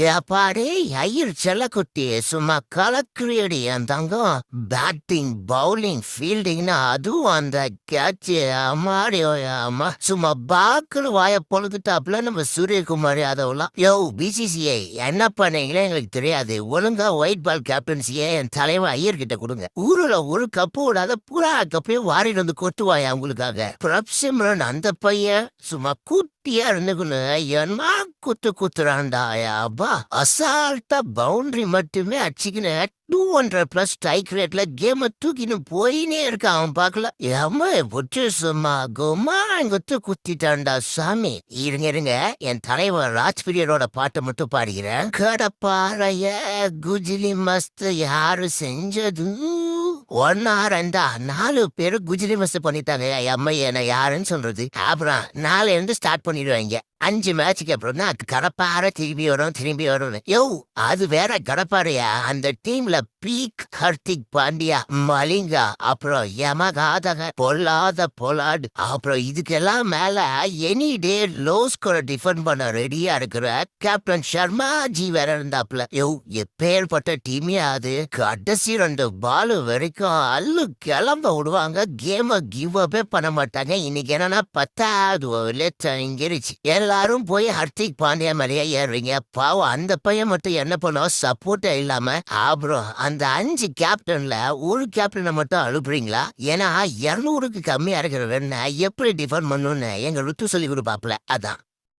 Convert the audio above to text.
ஏப்பாடே ஐயர் செல்லக்குட்டி சும்மா கலக்கிறியடி என் தங்கம். Batting bowling ஃபீல்டிங்னா அதுவும் அந்த கேட்ச் அம்மாடி அம்மா சும்மா பாக்குன்னு வாய பொழுதுட்டாப்புல நம்ம சூரியகுமாரி அதெல்லாம். யோ பிசிசிஐ என்ன பண்ணீங்களே எங்களுக்கு தெரியாது. ஒழுங்கா ஒயிட் பால் கேப்டன்சியே என் தலைவன் ஐயர் கிட்ட கொடுங்க. ஊருல ஒரு கப்பு விடாத பூரா கப்பையும் வாரிட்டு வந்து கொட்டுவாயா உங்களுக்காக. பிரப்சிம்ரன் அந்த பையன் சும்மா குட்டியா இருந்துக்குன்னு என்ன குத்துறான்டா அப்பா. அசால்ட்டா பவுண்டரி மட்டுமே அடிச்சுக்கின்னு 200+ ஸ்ட்ரைக் ரேட்ல கேம தூக்கின்னு போயினே இருக்கான். அவன் பாக்கல ஏமா பொட்டு சும்மா குமா குத்திட்டான்டா சாமி. இருங்க என் தலைவர் ராஜ்பிரியரோட பாட்டை மட்டும் பாடுகிறேன். கடப்பாறைய குஜிலி மஸ்த் யாரு செஞ்சது. ஒன்னா ரெண்டா 4 பேரு குஜிலி மஸ்த் பண்ணிட்டாங்க. அம்மா என்ன யாருன்னு சொல்றது. அப்புறம் 4 இருந்து ஸ்டார்ட் பண்ணிடுவாங்க. 5 மேட்சுக்கு அப்புறம் தான் கடப்பாறை திரும்பி வரும். யோ அது வேற கடப்பாறையா. அந்த டீம்ல பீக் ஹர்திக் பாண்டியா, மலிங்கா, அப்புறம் யமகாதக பொல்லாத பொலாடு, அப்புறம் இதுக்கெல்லாம் மேல any day low score defend பண்ண ரெடியா இருக்கிற கேப்டன் சர்மா ஜி வேற இருந்தாப்ல. யோ எப்பேற்பட்ட டீமே அது. கடைசி 2 பால் வரைக்கும் அல்லு கிளம்ப விடுவாங்க. கேம கிவ் அப்பே பண்ண மாட்டாங்க. இன்னைக்கு என்னன்னா 10வது ஓவர்ல தங்கிருச்சு. எல்லாரும் போய் ஹர்திக் பாண்டியா மேலேயே ஏறுவீங்க. பாவம் அந்த பையன் மட்டும் என்ன பண்ணுவோம் சப்போர்ட்டே இல்லாம. அப்புறம் அந்த 5 கேப்டன்ல ஒரு கேப்டனை மட்டும் அனுப்புறீங்களா? ஏன்னா 200க்கு கம்மியா இருக்கிறவன் எப்படி டிஃபெண்ட் பண்ணணும்னு எங்க ருத்து சொல்லி கொடுப்பாப்ல. அதான்